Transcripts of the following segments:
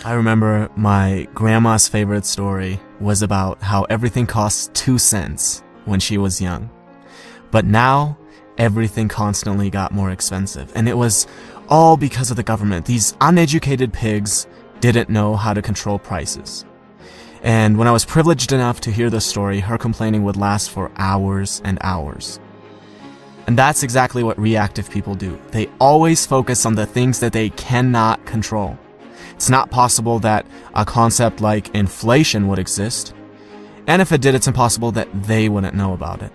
I remember my grandma's favorite story was about how everything costs 2 cents when she was young. But now, everything constantly got more expensive. And it was all because of the government. These uneducated pigs didn't know how to control prices. And when I was privileged enough to hear this story, her complaining would last for hours and hours. And that's exactly what reactive people do. They always focus on the things that they cannot control. It's not possible that a concept like inflation would exist, and if it did, it's impossible that they wouldn't know about it.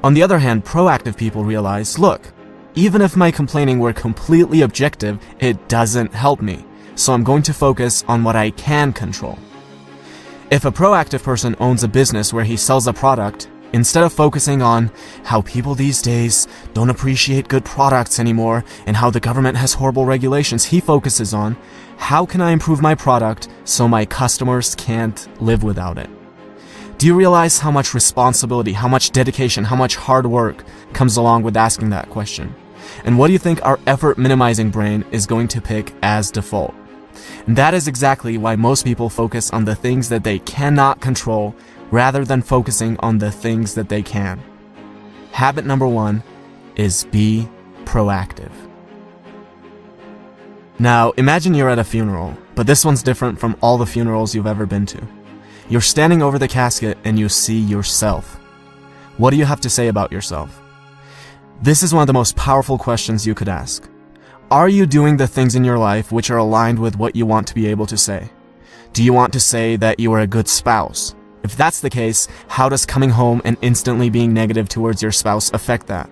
On the other hand, proactive people realize, look, even if my complaining were completely objective, it doesn't help me, so I'm going to focus on what I can control. If a proactive person owns a business where he sells a product, instead of focusing on how people these days don't appreciate good products anymore and how the government has horrible regulations, he focuses on how can I improve my product so my customers can't live without it. Do you realize how much responsibility, how much dedication, how much hard work comes along with asking that question? And what do you think our effort minimizing brain is going to pick as default? And that is exactly why most people focus on the things that they cannot control rather than focusing on the things that they can. Habit number 1 is be proactive. Now, imagine you're at a funeral, but this one's different from all the funerals you've ever been to. You're standing over the casket and you see yourself. What do you have to say about yourself? This is one of the most powerful questions you could ask. Are you doing the things in your life which are aligned with what you want to be able to say? Do you want to say that you are a good spouse? If that's the case, how does coming home and instantly being negative towards your spouse affect that?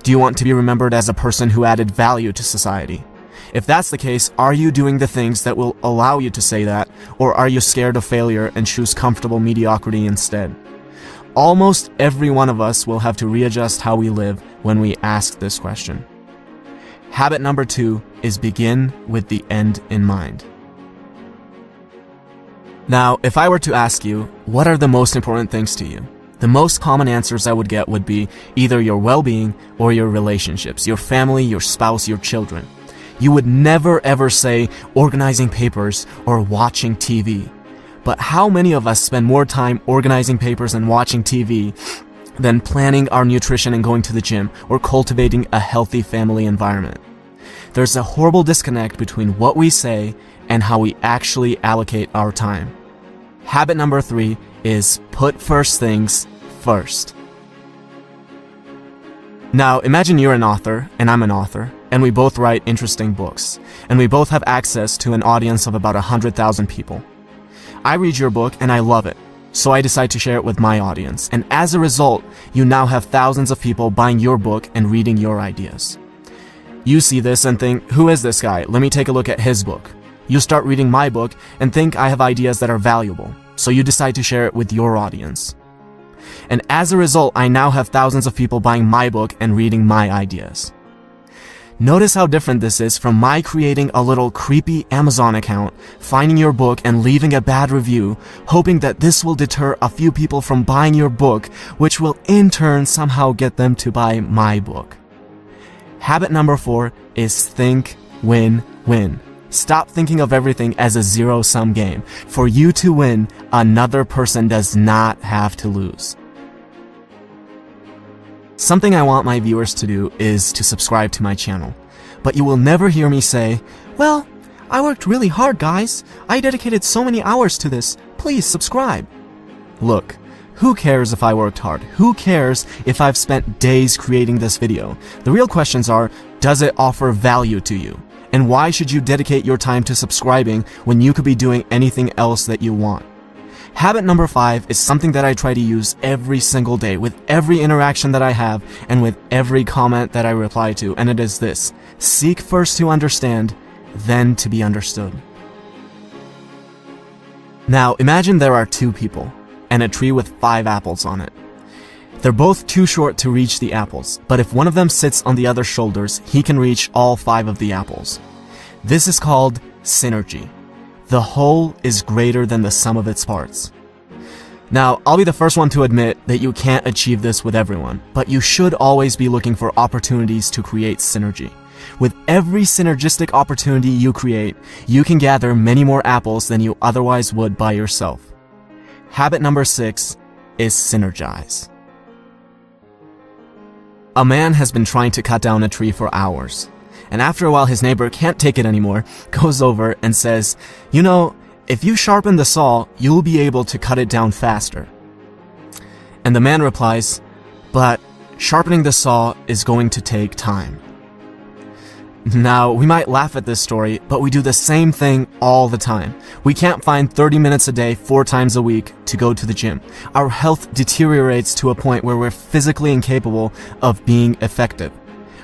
Do you want to be remembered as a person who added value to society? If that's the case, are you doing the things that will allow you to say that, or are you scared of failure and choose comfortable mediocrity instead? Almost every one of us will have to readjust how we live when we ask this question. Habit number 2 is begin with the end in mind. Now, if I were to ask you, what are the most important things to you? The most common answers I would get would be either your well-being or your relationships, your family, your spouse, your children. You would never ever say organizing papers or watching TV. But how many of us spend more time organizing papers and watching TV than planning our nutrition and going to the gym or cultivating a healthy family environment? There's a horrible disconnect between what we say and how we actually allocate our time. Habit number 3 is put first things first. Now, imagine you're an author and I'm an author, and we both write interesting books, and we both have access to an audience of about 100,000 people. I read your book and I love it, so I decide to share it with my audience, and as a result, you now have thousands of people buying your book and reading your ideas. You see this and think, who is this guy? Let me take a look at his book. You start reading my book and think I have ideas that are valuable, so you decide to share it with your audience. And as a result, I now have thousands of people buying my book and reading my ideas. Notice how different this is from my creating a little creepy Amazon account, finding your book and leaving a bad review, hoping that this will deter a few people from buying your book, which will in turn somehow get them to buy my book. Habit number 4 is think win-win. Stop thinking of everything as a zero-sum game. For you to win, another person does not have to lose. Something I want my viewers to do is to subscribe to my channel. But you will never hear me say, well, I worked really hard, guys. I dedicated so many hours to this. Please subscribe. Look, who cares if I worked hard? Who cares if I've spent days creating this video? The real questions are, does it offer value to you? And why should you dedicate your time to subscribing when you could be doing anything else that you want? Habit number 5 is something that I try to use every single day with every interaction that I have and with every comment that I reply to, and it is this: seek first to understand, then to be understood. Now, imagine there are 2 people and a tree with 5 apples on it. They're both too short to reach the apples, but if one of them sits on the other's shoulders, he can reach all 5 of the apples. This is called synergy. The whole is greater than the sum of its parts. Now, I'll be the first one to admit that you can't achieve this with everyone, but you should always be looking for opportunities to create synergy. With every synergistic opportunity you create, you can gather many more apples than you otherwise would by yourself. Habit number 6 is synergize. A man has been trying to cut down a tree for hours, and after a while his neighbor can't take it anymore, goes over and says, "You know, if you sharpen the saw, you'll be able to cut it down faster." And the man replies, "But sharpening the saw is going to take time." Now, we might laugh at this story, but we do the same thing all the time. We can't find 30 minutes a day, 4 times a week, to go to the gym. Our health deteriorates to a point where we're physically incapable of being effective.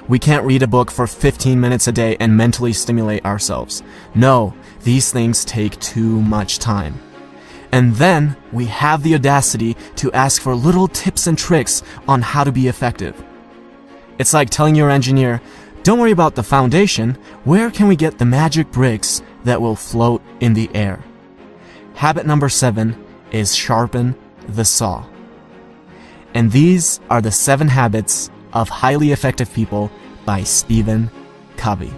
We can't read a book for 15 minutes a day and mentally stimulate ourselves. No, these things take too much time. And then we have the audacity to ask for little tips and tricks on how to be effective. It's like telling your engineer, "Don't worry about the foundation. Where can we get the magic bricks that will float in the air?" Habit number 7 is sharpen the saw. And these are the 7 habits of highly effective people by Stephen Covey.